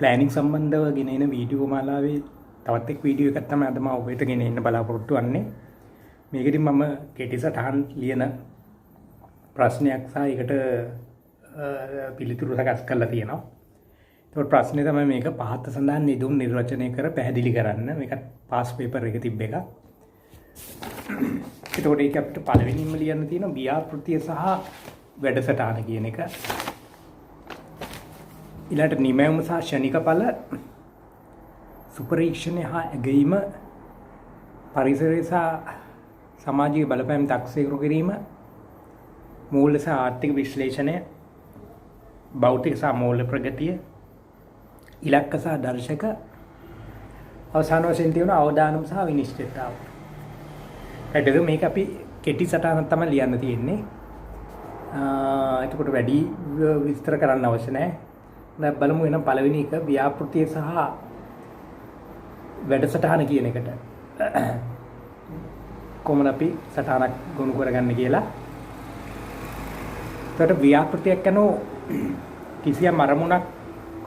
ප්ලෑනික් සම්බන්ධව ගෙන එන වීඩියෝ මාලාවේ තවත් එක් වීඩියෝ එකක් තමයි අද මම ඔබට ගෙන එන්න බලාපොරොත්තු වෙන්නේ. මේකෙදි මම කෙටි සටහන් ලියන ප්‍රශ්නයක් සහ ඒකට පිළිතුරු සකස් කරලා තියෙනවා. ඒකට ප්‍රශ්නේ තමයි මේක පහත සඳහන් නිදුන් නිර්වචනය කර පැහැදිලි කරන්න. මේක පාස් පේපර් එකේ තිබ්බ එකක්. ඒකට ඒක අපිට පළවෙනිම ලියන්න තියෙන ව්‍යාපෘතිය සහ වැඩසටහන කියන එක. ඊළඟට නිමැවුම සහ ෂණික ඵල සුපරීක්ෂණය හා ඇගීම පරිසරය සහ සමාජීය බලපෑම් තක්සේරු කිරීම මූල්‍ය සහ ආර්ථික විශ්ලේෂණය භෞතික සහ මූල්‍ය ප්‍රගතිය ඉලක්ක සහ දර්ශක අවසාන වශයෙන් තියෙන අවදානම් සහ විනිශ්චිතතාව. ඒකද මේක අපි කෙටි සටහනක් තමයි ලියන්න තියෙන්නේ. එතකොට වැඩි විස්තර කරන්න අවශ්‍ය නැහැ. දැන් බලමු එනම් පළවෙනි එක ව්‍යාපෘතිය සහ වැඩසටහන කියන එකට. කොහොමද අපි සටහනක් ගොනු කරගන්නේ කියලා. එතකොට ව්‍යාපෘතියක් යනෝ කිසියම් අරමුණක්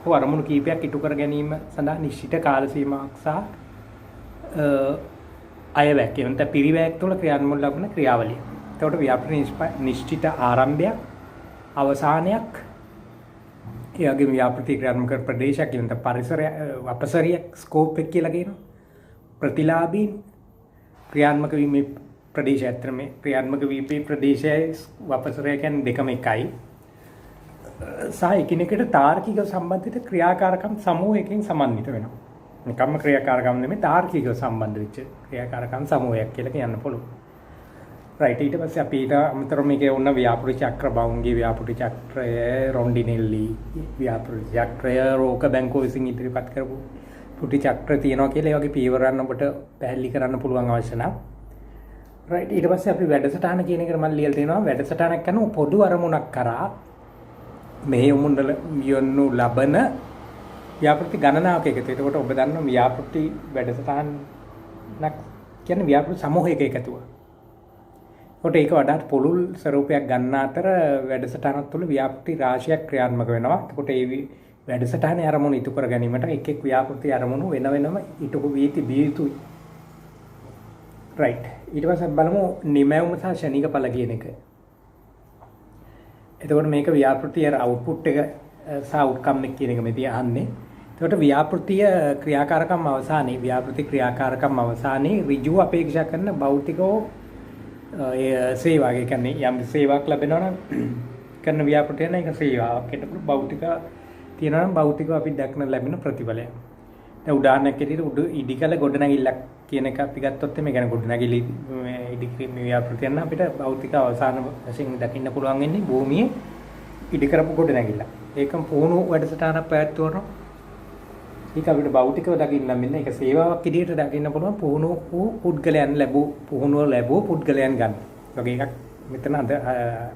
හෝ අරමුණු කීපයක් ඉටු කර ගැනීම සඳහා නිශ්චිත කාල සීමාවක් සහ අයවැයක් එවන්ත පිරිවැයක් තුළ ක්‍රියාත්මක ලබන ක්‍රියාවලිය. එතකොට ව්‍යාපෘති නිශ්චිත ආරම්භයක් අවසානයක් ඒ වගේම ව්‍යාපෘති ක්‍රියාත්මක ප්‍රදේශයක් එවන්ත පරිසරය අපසරියක් ස්කෝප් එක කියලා කියනවා. ප්‍රතිලාභීන් ක්‍රියාත්මක වීමේ ප්‍රදේශය අතර මේ ක්‍රියාත්මක වීමේ ප්‍රදේශයයි වපසරය කියන්නේ දෙකම එකයි. සහ එකිනෙකට තාර්කික සම්බන්ධිත ක්‍රියාකාරකම් සමූහයකින් සමන්විත වෙනවා. නිකම්ම ක්‍රියාකාරකම් නෙමෙයි තාර්කිකව සම්බන්ධ වෙච්ච ක්‍රියාකාරකම් සමූහයක් කියලා කියන්න පුළුවන්. රයිට් ඊට පස්සේ අපි ඊට අමතරව මේකේ උන්න ව්‍යාපෘති චක්‍ර බවුන්ගේ ව්‍යාපෘති චක්‍රය රොන්ඩිනෙල්ලි ව්‍යාපෘති චක්‍රය රෝක බැංකුව විසින් ඉදිරිපත් කරපු පුටි චක්‍ර තියෙනවා කියලා ඒ වගේ පියවරන් ඔබට පැහැදිලි කරන්න පුළුවන් අවශ්‍ය නම් රයිට් ඊට පස්සේ අපි වැඩසටහන කියන එකට මම ලියලා තියෙනවා වැඩසටහනක් කරන පොදු අරමුණක් කරා මේ යොමුණු ලබන ව්‍යාපෘති ගණනාවක එකතු. එතකොට ඔබ දන්නවා ව්‍යාපෘති වැඩසටහනක් කියන්නේ ව්‍යාපෘති සමූහයක එකතුව. ඒකට ඒක වඩාත් පුළුල් ස්වරූපයක් ගන්න අතර වැඩසටහනක් තුළ ව්‍යාපෘති රාශියක් ක්‍රියාත්මක වෙනවා. එතකොට ඒ වැඩසටහනේ අරමුණු ඉටු කර ගැනීමට එක් එක් ව්‍යාපෘති අරමුණු වෙන වෙනම ඉටු වී තිබිය යුතුයි. රයිට්. ඊට පස්සේ බලමු නිමැවුම සහ ෂණික ඵල කියන එක. එතකොට මේක ව්‍යාපෘතිය අවුට්පුට් එක සහ අවුට්කම් එක කියන එක මෙතන අහන්නේ. එතකොට ව්‍යාපෘතිය ක්‍රියාකාරකම් අවසානයේ ව්‍යාපෘති ක්‍රියාකාරකම් අවසානයේ ඍජුව අපේක්ෂා කරන භෞතිකෝ සේවාවක් කියන්නේ යම් සේවාවක් ලැබෙනවා නම් කරන ව්‍යාපෘතිය නම් ඒක සේවාවක්. ඒකට භෞතික තියෙනවා නම් භෞතිකව අපි දක්න ලැබෙන ප්‍රතිඵලය. දැන් උදාහරණයක් ඇටියට උඩ ඉදිකල ගොඩනැගිල්ලක් කියන එක අපි ගත්තොත් මේ කියන්නේ ගොඩනැගිලි ඉදිකල ව්‍යාපෘතිය නම් අපිට භෞතික අවසාන වශයෙන් දකින්න පුළුවන් වෙන්නේ භූමියේ ඉදි කරපු ගොඩනැගිල්ල. ඒකම පුහුණු වැඩසටහනක් පැවැත්වුවා. ඒක අපිට භෞතිකව දකින්න නම් මෙන්න ඒක සේවාවක් විදිහට දකින්න පුළුවන් පුහුණු වූ පුද්ගලයන් පුහුණුව ලැබුව පුද්ගලයන් ගන්න. වගේ එකක් මෙතන අද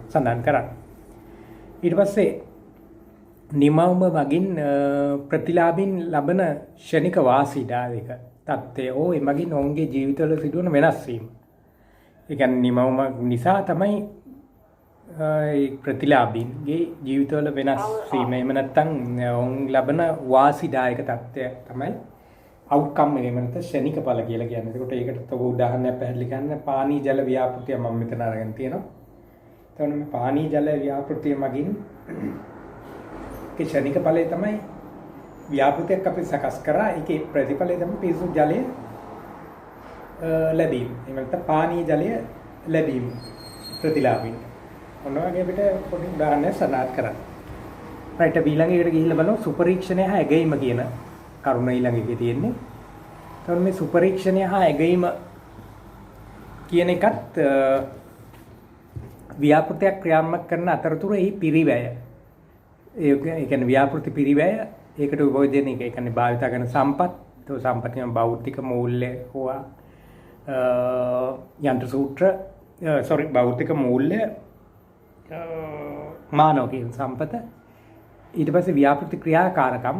සඳහන් කරා. ඊට පස්සේ නිමවුම වගින් ප්‍රතිලාභින් ලබන ෂණික වාසීදායක තත්ත්වය හෝ එමගින් ඔවුන්ගේ ජීවිතවල සිදුවන වෙනස් වීම. ඒ කියන්නේ නිමවුම නිසා තමයි ප්‍රතිලාභින්ගේ ජීවිතවල වෙනස් වීම. එහෙම නැත්නම් ඔවුන් ලබන වාසීදායක තත්ත්වය තමයි අවුට්කම් එක. එහෙම නැත්නම් ෂණික ඵල කියලා කියන්නේ. ඒකට ඒකට තව උදාහරණයක් පැහැදිලි කරන්න පානීය ජල ව්‍යාපෘතිය මම මෙතන අරගෙන තියෙනවා. එතකොට මේ පානීය ජල ව්‍යාපෘතිය මගින් ෂණික ඵලය තමයි ව්‍යාපෘතියක් අපි සකස් කරා. ඒකේ ප්‍රතිඵලය තමයි පිරිසුදු ජලය ලැබීම. එහෙම නැත්නම් පානීය ජලය ලැබීම ප්‍රතිලාභින්. ඔන්න වගේ අපිට පොඩි උදාහරණයක් සඳහන් කරන්න. රයිට් අපි ඊළඟ එකට ගිහිල්ලා බලමු සුපරීක්ෂණය හා ඇගීම කියන කරුණ ඊළඟ එකේ තියෙන්නේ. එතකොට මේ සුපරීක්ෂණය හා ඇගීම කියන එකත් ව්‍යාපෘතියක් ක්‍රියාත්මක කරන අතරතුර එහි පිරිවැය ඒ කියන්නේ ව්‍යාපෘති පිරිවැය ඒකට උපයෝජන එක. ඒ කියන්නේ භාවිත කරන සම්පත්, ඒ සම්පත් කියන භෞතික මූල්‍ය හෝ යන්ත්‍ර සූත්‍ර භෞතික මූල්‍ය මානව කියන සම්පත. ඊට පස්සේ ව්‍යාපෘති ක්‍රියාකාරකම්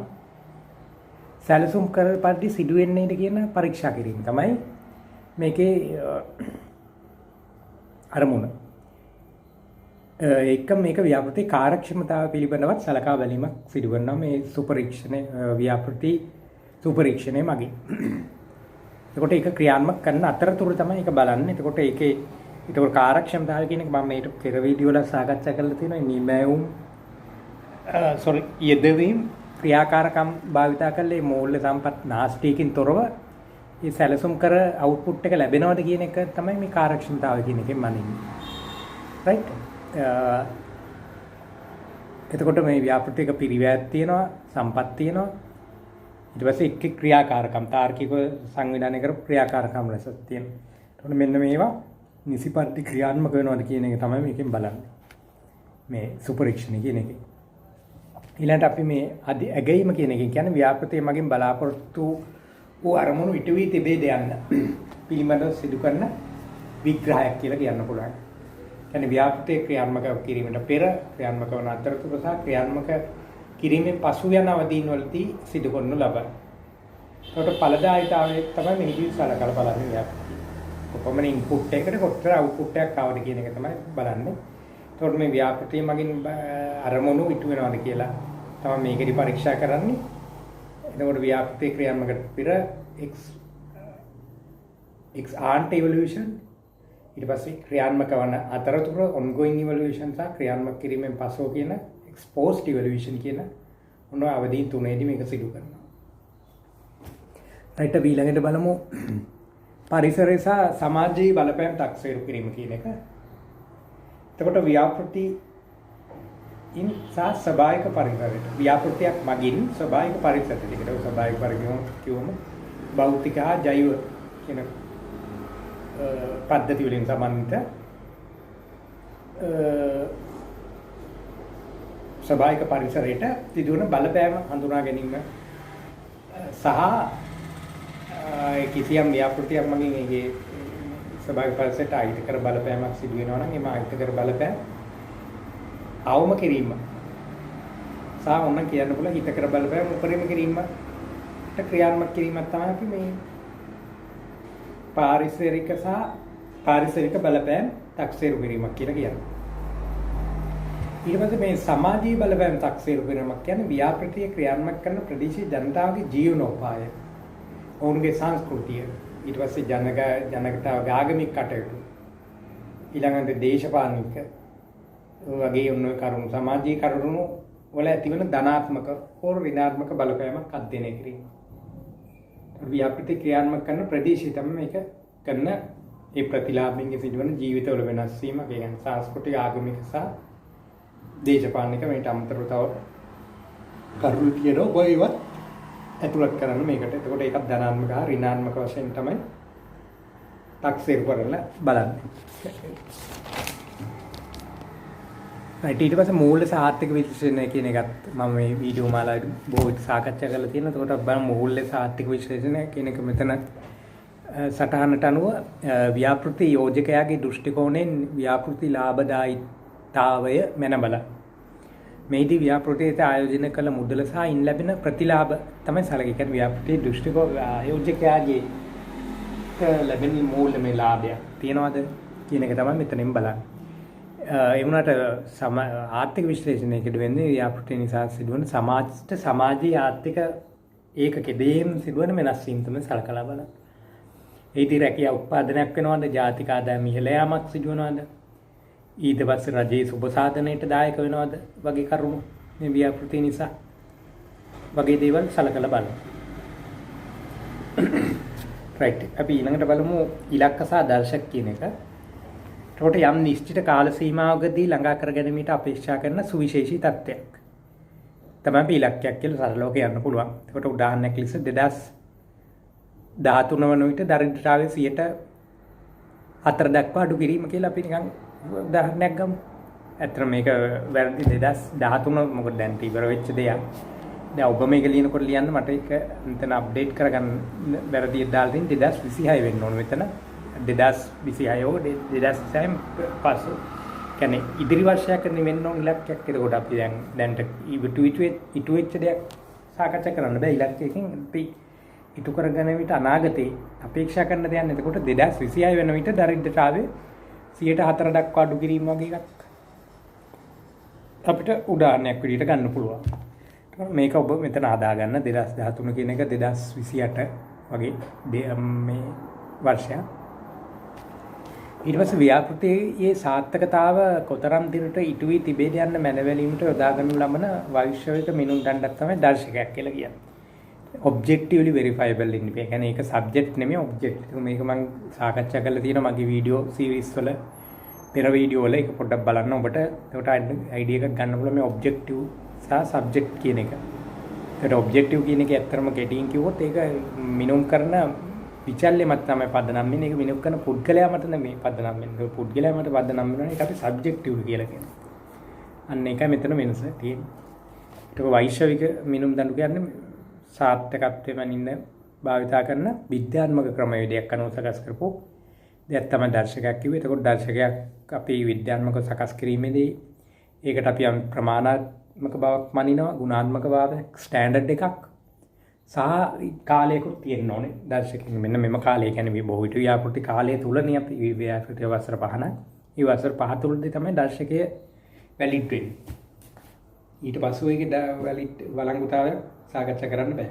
සැලසුම් කර පරිදි සිදුවෙන්නේද කියන පරීක්ෂා කිරීම තමයි මේකේ අරමුණ. එක මේක ව්‍යාපෘති කාර්යක්ෂමතාව පිළිබඳවත් සලකා බැලීමක් සිදු කරනවා මේ සුපරීක්ෂණය ව්‍යාපෘති සුපරීක්ෂණය මගින්. එතකොට ඒක ක්‍රියාත්මක කරන අතරතුර තමයි ඒක බලන්නේ. එතකොට ඒකේ කාර්යක්ෂමතාවය කියන එක මම මේක පෙර වීඩියෝ වල සාකච්ඡා කරලා තියෙනවා. නිමැවුම් යෙදවීම් ක්‍රියාකාරකම් භාවිතා කරලා මේ මූල්‍ය සම්පත් නාස්තියකින් තොරව මේ සැලසුම් කර අවුට්පුට් එක ලැබෙනවද කියන එක තමයි මේ කාර්යක්ෂමතාවය කියන එකෙන් මනින්නේ. රයිට්. එතකොට මේ ව්‍යාපෘතියක පිරිවැයක් තියෙනවා, සම්පත් තියෙනවා. ඊට පස්සේ එක් ක්‍රියාකාරකම් තාර්කිකව සංවිධානය කරපු ක්‍රියාකාරකම් රැසක් තියෙනවා. එතකොට මෙන්න මේවා නිසි පරිදි ක්‍රියාත්මක වෙනවද කියන එක තමයි මේකෙන් බලන්නේ. මේ සුපරීක්ෂණය කියන එකේ. ඊළඟට අපි මේ ඇගීම කියන එකෙන් කියන්නේ ව්‍යාපෘතිය මගින් බලාපොරොත්තු වූ අරමුණු ඉටු වී තිබේද යන්න පිළිබඳව සිදු කරන විග්‍රහයක් කියලා කියන්න පුළුවන්. කියන්නේ ව්‍යාපෘතිය ක්‍රියාත්මක කිරීමට පෙර ක්‍රියාත්මක වන අතරතුර සහ ක්‍රියාත්මක කිරීමෙන් පසු යන අවදීන් වලදී සිදු කරනු ලබන. ඒකට ඵලදායීතාවය තමයි මෙහිදී සලකලා බලන්නේ ව්‍යාපෘතිය. කොපමණ ඉන්පුට් එකකට කොච්චර අවුට්පුට් එකක් ආවද කියන එක තමයි බලන්නේ. ඒකට මේ ව්‍යාපෘතිය මගින් අරමුණු ඉටු වෙනවද කියලා තමයි මේකෙදි පරීක්ෂා කරන්නේ. එතකොට ව්‍යාපෘතිය ක්‍රියාත්මකට පෙර ex ante evaluation ඊට පස්සේ ක්‍රියාත්මක වන අතරතුර ongoing evaluation සහ ක්‍රියාත්මක කිරීමෙන් පසුව කියන ex post evaluation කියන මොන අවදීන් තුනේදී මේක සිදු කරනවා. රයිට් අපි ඊළඟට බලමු පරිසරය සහ සමාජීය බලපෑම් තක්සේරු කිරීම කියන එක. එතකොට ව්‍යාපෘති සහ ස්වභාවික පරිසරයට ව්‍යාපෘතියක් මගින් ස්වභාවික පරිසරයට ඒකට ස්වභාවික පරිසරය කියවම භෞතික හා ජෛව කියන පද්ධති වලින් සම්බන්ධ ස්වභාවික පරිසරයට සිදුවන බලපෑම හඳුනා ගැනීම සහ කිසියම් ව්‍යාපෘතියක් මගින් ඒකේ ස්වභාවික පරිසරයට අයිතිකර බලපෑමක් සිදු වෙනවා නම් එම අයිතිකර බලපෑම අවම කිරීම සහ ඔන්න කියන්න පුළුවන් හිතකර බලපෑම උපරිම කිරීමට ක්‍රියාත්මක කිරීමක් තමයි අපි මේ පාරිසරික බලපෑම් තක්සේරු කිරීමක් කියලා කියන්නේ. ඊට පස්සේ මේ සමාජීය බලපෑම් තක්සේරු කිරීමක් කියන්නේ ව්‍යාපෘතිය ක්‍රියාත්මක කරන ප්‍රදේශීය ජනතාවගේ ජීවනෝපාය, ඔවුන්ගේ සංස්කෘතිය, ඊට පස්සේ ජනතාවගේ ආගමික කටයුතු, ඊළඟට දේශපාලනික වගේ ඔන්න කරුණු සමාජීය කරුණු වල ඇතිවන ධනාත්මක හෝ ඍණාත්මක බලපෑමක් අධ්‍යයනය කිරීම. ව්‍යාපෘතිය ක්‍රියාත්මක කරන ප්‍රදේශය තමයි මේක කරන ඒ ප්‍රතිලාභින්ගේ සිදුවන ජීවිතවල වෙනස් වීම කියන්නේ සංස්කෘතික ආගමික සහ දේශපාලනික මේට අමතරව තව කරුණු තියෙනවා කොයිවත් ඇතුළත් කරන්න මේකට. එතකොට ඒකත් ධනාත්මක හා ඍණාත්මක වශයෙන් තමයි තක්සේරු කරලා බලන්නේ. ඊට පස්සේ මූල්‍ය සහ ආර්ථික විශ්ලේෂණය කියන එකත් මම මේ වීඩියෝ මාලාවේ බොහෝ සාකච්ඡා කරලා තියෙනවා. එතකොට බලමු මූල්‍ය සහ ආර්ථික විශ්ලේෂණය කියන එක මෙතන සටහනට අනුව ව්‍යාපෘති යෝජකයාගේ දෘෂ්ටි කෝණයෙන් ව්‍යාපෘති ලාභදායීතාවය මැන බලා. මේදී ව්‍යාපෘතියට ආයෝජනය කළ මුදල සහ ඉන් ලැබෙන ප්‍රතිලාභ තමයි සැලකේ. කියන්නේ ව්‍යාපෘති දෘෂ්ටි ආයෝජකයාගේ ලැබෙන මූල්‍ය මේ ලාභය තියනවාද කියන එක තමයි මෙතනින් බලන්නේ. ඒ වුණාට ආර්ථික විශ්ලේෂණයකට වෙන්නේ ව්‍යාපෘතිය නිසා සිදුවන සමාජීය ආර්ථික ඒකකෙ දෙයෙන් සිදුවන වෙනස් වීම් තමයි සලකලා බලන්න. ඒටි රැකියා උත්පාදනයක් වෙනවද? ජාතික ආදායම ඉහළ යාමක් සිදුවනවද? ඊට පස්සේ රජයේ සුබ සාධනයට දායක වෙනවද? වගේ කරුණු මේ ව්‍යාපෘතිය නිසා වගේ දේවල් සලකලා බලන්න. රයිට්. අපි ඊළඟට බලමු ඉලක්ක සහ දර්ශක කියන එක. ඒකට යම් නිශ්චිත කාල සීමාවකදී ළඟා කර ගැනීමට අපේක්ෂා කරන සුවිශේෂී තත්ත්වයක් තමයි අපි ඉලක්කයක් කියලා සරලව කියන්න පුළුවන්. ඒකට උදාහරණයක් ලෙස 2013 වන විට දරිද්‍රතාවය 4% දක්වා අඩු කිරීම කියලා අපි නිකන් උදාහරණයක් ගමු. ඇත්තට මේක වැරදි 2013 මොකද දැන් ඉවර වෙච්ච දෙයක්. දැන් ඔබ මේක ලියනකොට ලියන්න මට ඒක මෙතන අප්ඩේට් කරගන්න වැරදියක් දාලා තියෙන 2026 වෙන්න ඕන මෙතන. 2026 හෝ 2026 පසු කියන්නේ ඉදිරි වර්ෂයක වෙන්න ඕන ඉලක්කයක්. ඒකෝට අපි දැන්ට ඉටු වෙච්ච දෙයක් සාකච්ඡා කරන්න බෑ ඉලක්කයකින්. අපි ඉටු කරගෙන විට අනාගතේ අපේක්ෂා කරන දෙයක් නේද? එතකොට 2026 වෙන විට දරිද්‍රතාවය 4% දක්වා අඩු කිරීම වගේ එකක් අපිට උදාහරණයක් විදිහට ගන්න පුළුවන්. මේක ඔබ මෙතන හදා ගන්න 2013 කියන එක 2028 වගේ මේ වර්ෂයක්. ඊට පස්සේ ව්‍යාපෘතියේ සාර්ථකතාව කොතරම් දිනට ඉටු වී තිබේද යන්න මැනවැලීමට යොදා ගන්න ලබන වෛශ්වික මිනුම් දණ්ඩක් තමයි දර්ශකයක් කියලා කියන්නේ. ඔබ්ජෙක්ටිව්ලි වෙරිෆයබල් ඉන්න. ඒ කියන්නේ ඒක සබ්ජෙක්ට් නෙමෙයි ඔබ්ජෙක්ට්. මේක මම සාකච්ඡා කරලා තියෙනවා මගේ වීඩියෝ සීරීස් වල පෙර වීඩියෝ වල. ඒක පොඩ්ඩක් බලන්න ඔබට ඒකට අයිඩියා එකක් ගන්න පුළුවන් මේ ඔබ්ජෙක්ටිව් සහ සබ්ජෙක්ට් කියන එක. ඒකට ඔබ්ජෙක්ටිව් කියන එක ඇත්තටම කෙටියෙන් කිව්වොත් ඒක මිනුම් කරන විචල්්‍ය මත තමයි පදනම් වෙන්නේ. ඒක මිනුම් කරන පුද්ගලයා මත නෙමෙයි පදනම් වෙන්නේ. පුද්ගලයා මත පදනම් වෙනවා. ඒක අපි සබ්ජෙක්ටිව් කියලා කියනවා. අන්න ඒකයි මෙතන වෙනස තියෙන්නේ. ඒක වෛශ්වික මිනුම් දඬු කියන්නේ සාර්ථකත්වයෙන් මනින්න භාවිතා කරන විද්‍යාත්මක ක්‍රමවේදයක් අනුව සකස් කරපු දෙයක් තමයි දර්ශකයක් කිව්වේ. එතකොට දර්ශකයක් අපි විද්‍යාත්මක සකස් කිරීමේදී ඒකට අපි යම් ප්‍රමාණාත්මක බවක් මනිනවා, ගුණාත්මක භාවයක්, ස්ටෑන්ඩඩ් එකක් සහ කාලයකුත් තියෙන්න ඕනේ දර්ශකෙන්. මෙන්න මෙම කාලය කියන්නේ මේ බොහෝ විට ව්‍යාපෘති කාලය තුලනේ අපි ව්‍යාපෘති වසර 5ක්. මේ වසර 5 තුලදී තමයි දර්ශකය වැලිඩ් වෙන්නේ. ඊට පස්සේ ඒකේ වැලිඩ් වළංගුතාවය සාකච්ඡා කරන්න බෑ.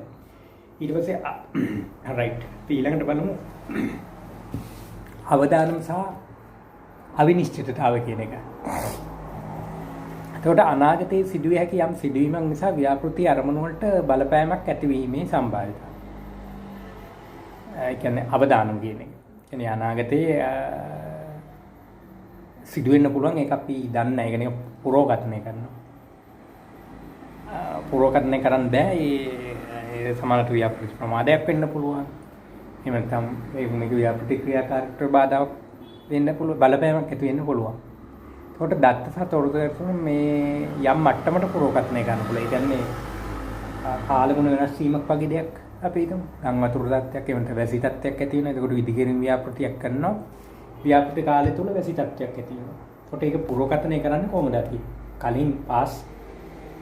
ඊට පස්සේ රයිට් ඊළඟට බලමු අවදානම් සහ අවිනිශ්චිතතාව කියන එක. එතකොට අනාගතයේ සිදුවිය හැකි යම් සිදුවීමක් නිසා ව්‍යාපෘති අරමුණු වලට බලපෑමක් ඇතිවීමේ සම්භාවිතය. ඒ කියන්නේ අවදානම් කියන එක. කියන්නේ අනාගතයේ සිදුවෙන්න පුළුවන් ඒක අපි දන්නේ නැහැ. ඒ කියන්නේ පුරෝගතනය කරනවා. පුරෝගතනය කරන්න බෑ. ඒ සමානට ව්‍යාපෘති ප්‍රමාදයක් වෙන්න පුළුවන්. එහෙම නැත්නම් මේක ව්‍යාපෘති ක්‍රියාකාරීත්වය බාධාවක් වෙන්න පුළුවන්. බලපෑමක් ඇති වෙන්න පුළුවන්. ඒකට දත්ත සහ තොරතුරු මේ යම් මට්ටමකට පුරෝගතනය කරන්න පුළුවන්. ඒ කියන්නේ කාලගුණ වෙනස් වීමක් වගේ දෙයක් අපි හිතමු. ගම් වතුර තත්ත්වයක් එහෙම නැත්නම් වැසි තත්ත්වයක් ඇති වෙනවා. ඒකට විදිකිරීම ව්‍යාපෘතියක් කරනවා. ව්‍යාපෘති කාලය තුල වැසි තත්ත්වයක් ඇති වෙනවා. ඒකට ඒක පුරෝගතනය කරන්නේ කොහොමද අපි? කලින් පාස්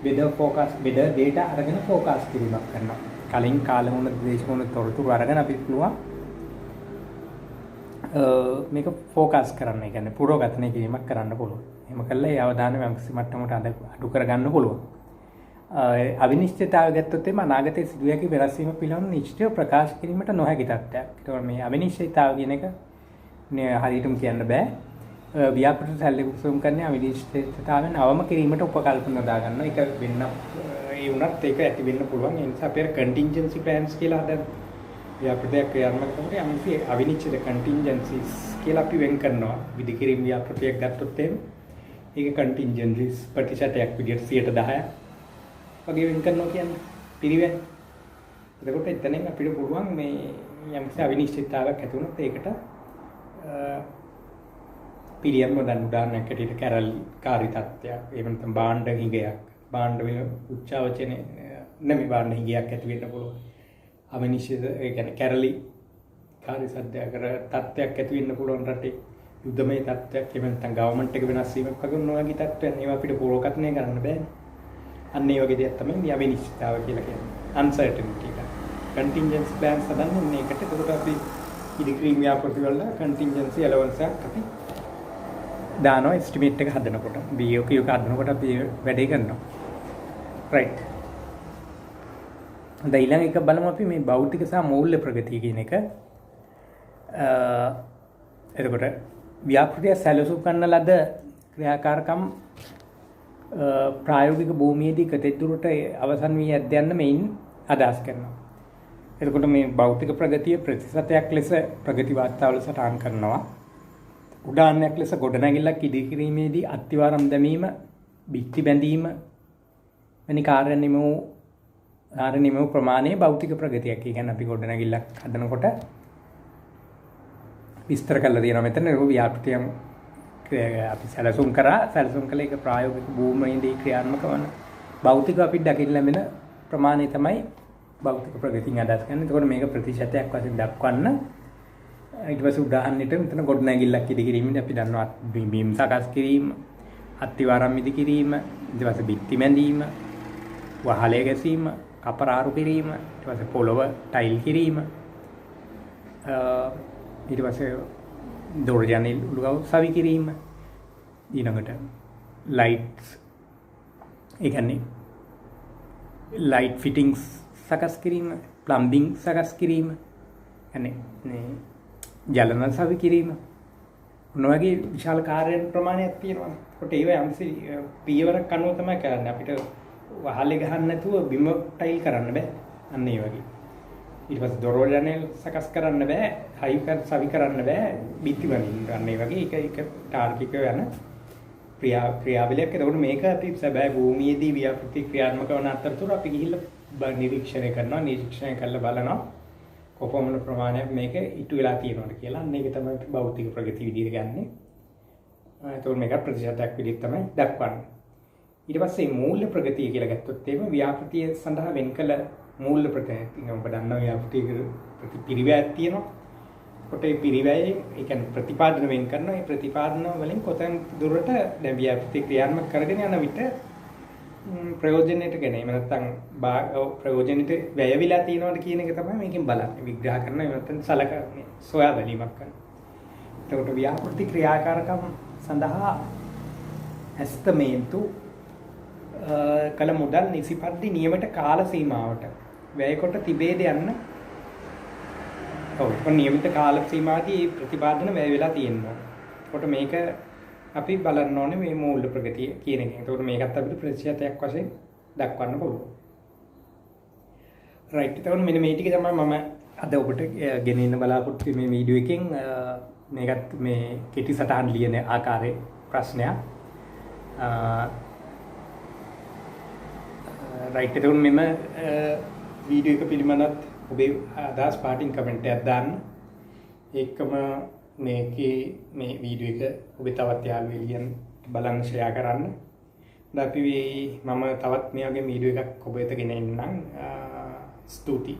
weather data අරගෙන ફોකාස් කිරීමක් කරනවා. කලින් කාලගුණ දේශගුණ තොරතුරු අරගෙන අපි පුළුවන් මේක ફોකාස් කරන්න. ඒ කියන්නේ පුරෝගතනය කිරීමක් කරන්න පුළුවන්. එහෙම කළා ඒ අවධානය යම්කිසි මට්ටමකට අඩු කරගන්න පුළුවන්. අවිනිශ්චිතතාවය ගත්තොත් එimhe අනාගතයේ සිදුවිය හැකි වෙනස් වීම පිළිබඳව නිශ්චිතව ප්‍රකාශ කිරීමට නොහැකි තත්ත්වයක්. ඒතකොට මේ අවිනිශ්චිතතාව කියන එක හරියටම කියන්න බෑ. ව්‍යාපෘති සැලකුම් කරන්නේ අවිනිශ්චිතතාවයෙන් අවම කිරීමට උපකල්පන දා ගන්නවා. ඒක වෙන්න ඒ වුණත් ඒක ඇති වෙන්න පුළුවන්. ඒ නිසා අපේ කන්ටින්ජන්සි ප්ලෑන්ස් කියලා හදන්න. ව්‍යාපෘතියක් ක්‍රියාත්මක කරනකොට යම්කිසි අවිනිශ්චිත කන්ටින්ජන්සිස් කියලා අපි වෙන් කරනවා. විදිකිරීම ව්‍යාපෘතියක් ගත්තොත් එහෙම ඒක කන්ටින්ජන්සිස් ප්‍රතිශතයක් විදිහට 10% වගේ වෙන් කරනවා කියන්නේ පිළිවෙල. එතකොට එතනින් අපිට පුළුවන් මේ යම්කිසි අවිනිශ්චිතතාවයක් ඇති වුණොත් ඒකට පිළියම් වදන් උදාහරණයක් ඇටියට කැරල්කාරී තත්ත්වයක් එහෙම නැත්නම් භාණ්ඩ හිඟයක් භාණ්ඩ වල උච්චාවචනේ නෙමෙයි භාණ්ඩ හිඟයක් ඇති වෙන්න පුළුවන්. අවිනිශ්චිත ඒ කියන්නේ කැරලි කාර්ය සද්දයක් කර තත්ත්වයක් ඇති වෙන්න පුළුවන් රටේ යුද්ධමය තත්ත්වයක් එහෙම නැත්නම් ගවර්න්මන්ට් එක වෙනස් වීමක් වගේ මොනවා වගේ තත්ත්වයන් ඒවා අපිට පුරෝගතනය කරන්න බෑනේ. අන්න ඒ වගේ දෙයක් තමයි මේ අවිනිශ්චිතතාව කියලා කියන්නේ. uncertainty එක. contingency plans හදන්නේ මේකට. ඒකට අපි ඉදිකිරීම ව්‍යාපෘති වල contingency allowance එකක් අපි දානවා estimate එක හදනකොට. BOQ එක හදනකොට අපි වැඩේ කරනවා. right. දැන් ඊළඟ එක බලමු අපි මේ භෞතික සහ මූල්‍ය ප්‍රගතිය කියන එක. එතකොට ව්‍යාපෘතිය සැලසුම් කරන ලද ක්‍රියාකාරකම් ප්‍රායෝගික භූමියේදී කෙතෙක් දුරට අවසන් වී ඇද්ද යන්න මෙයින් අදහස් කරනවා. එතකොට මේ භෞතික ප්‍රගතිය ප්‍රතිශතයක් ලෙස ප්‍රගති වාර්තාවල සටහන් කරනවා. උදාහරණයක් ලෙස ගොඩනැගිල්ලක් ඉදිකිරීමේදී අත්තිවාරම් දැමීම, බිත්ති බැඳීම වැනි කාර්ය නිමවූ ප්‍රමාණය භෞතික ප්‍රගතියක්. ඒ කියන්නේ අපි ගොඩනැගිල්ලක් හදනකොට විස්තර කරලා තියෙනවා මෙතන ඒක ව්‍යාපෘතිය අපි සැලසුම් කළ එක ප්‍රායෝගික භූමියේදී ක්‍රියාත්මක වන භෞතික අපි දකින්න ලැබෙන ප්‍රමාණය තමයි භෞතික ප්‍රගතියෙන් අදහස් කරන්නේ. එතකොට මේක ප්‍රතිශතයක් වශයෙන් දක්වන්න ඊට පස්සේ උදාහරණෙට මෙතන ගොඩනැගිල්ලක් ඉදිකිරීමේදී අපි දන්නවා බීම් සකස් කිරීම, අත්තිවාරම් ඉදිකිරීම, ඊට පස්සේ බිත්ති මැදීම, වහලය ගැසීම, කපරාරු කිරීම, ඊට පස්සේ පොළව ටයිල් කිරීම, ඊට පස්සේ දොර ජනෙල් උඩුගව සවි කිරීම, ඊළඟට ලයිට්ස් ඒ කියන්නේ ලයිට් ෆිටින්ග්ස් සකස් කිරීම, ප්ලම්බින් සකස් කිරීම, يعني ජලන සවි කිරීම නොවගේ විශාල කාර්යයන් ප්‍රමාණයක් තියෙනවා. ඒකට ඒව යම්සි පියවරක් අනුව තමයි කරන්නේ. අපිට වහලේ ගහන්න නැතුව බිම ටයිල් කරන්න බෑ. අන්න ඒ වගේ. ඊට පස්සේ දොරවල් ජනෙල් සකස් කරන්න බෑ. හයි සවි කරන්න බෑ. බිත්ති වලින් අන්න ඒ වගේ එක තාර්කික යන ක්‍රියාවලියක්. ඒකට මේක අපි සැබෑ භූමියේදී ව්‍යාපෘති ක්‍රියාත්මක වන අතරතුර අපි ගිහිල්ලා නිරීක්ෂණය කරනවා. නිරීක්ෂණය කරලා බලනවා කොපමණ ප්‍රමාණයක් මේක ඉටු වෙලා තියෙනවද කියලා. අන්න ඒක තමයි භෞතික ප්‍රගති විදිහට ගන්නෙ. ඒතකොට මේක ප්‍රතිශතයක් විදිහට තමයි දක්වන්නේ. ඊට පස්සේ මූල්‍ය ප්‍රගතිය කියලා ගත්තොත් එහෙම ව්‍යාපෘතිය සඳහා වෙන් කළ මූල්‍ය ප්‍රගතිය. ඔබ දන්නවා ව්‍යාපෘතිය පිරිවැයක් තියෙනවා. කොට ඒ පිරිවැයේ ඒ කියන්නේ ප්‍රතිපාදන වෙන් කරනවා. ඒ ප්‍රතිපාදන වලින් කොතෙන් දුරට දැන් ව්‍යාපෘතිය ක්‍රියාත්මක කරගෙන යන විට ප්‍රයෝජනෙට ගැනීම නැත්නම් ප්‍රයෝජනෙට වැය විලා තියෙනවද කියන එක තමයි මේකෙන් බලන්නේ. විග්‍රහ කරන නැත්නම් සලකන්නේ සොයා බැලීමක් කරනවා. එතකොට ව්‍යාපෘති ක්‍රියාකාරකම් සඳහා ඇස්තමේන්තු කල මුදල් නිසිපරිදි නියමිත කාල සීමාවට වැය කොට තිබේද යන්න. ඔව් නියමිත කාල සීමාවදී ප්‍රතිපාදන වැය වෙලා තියෙනවා. එතකොට මේක අපි බලන්න ඕනේ මේ මූල්‍ය ප්‍රගතිය කියන එක. එතකොට මේකත් අපිට ප්‍රතිශතයක් වශයෙන් දක්වන්න පුළුවන්. රයිට්. එතකොට මෙන්න මේ ටික තමයි මම අද ඔබට ගෙනෙන්න බලාපොරොත්තු මේ වීඩියෝ එකෙන්. මේකත් මේ කෙටි සටහන් ලියන ආකාරයේ ප්‍රශ්නයක්. රයිට්. එතකොට මෙම වීඩියෝ එක පිළිබඳව ඔබේ අදහස් පාටින් කමෙන්ට් එකක් දාන්න. ඒකම මේකේ මේ වීඩියෝ එක ඔබේ තවත් යාළුවෙලියන් බලන්න ෂෙයා කරන්න. අපි මම තවත් මේ වගේ වීඩියෝ එකක් ඔබ වෙත ගෙන එන්නම්. ස්තුතියි.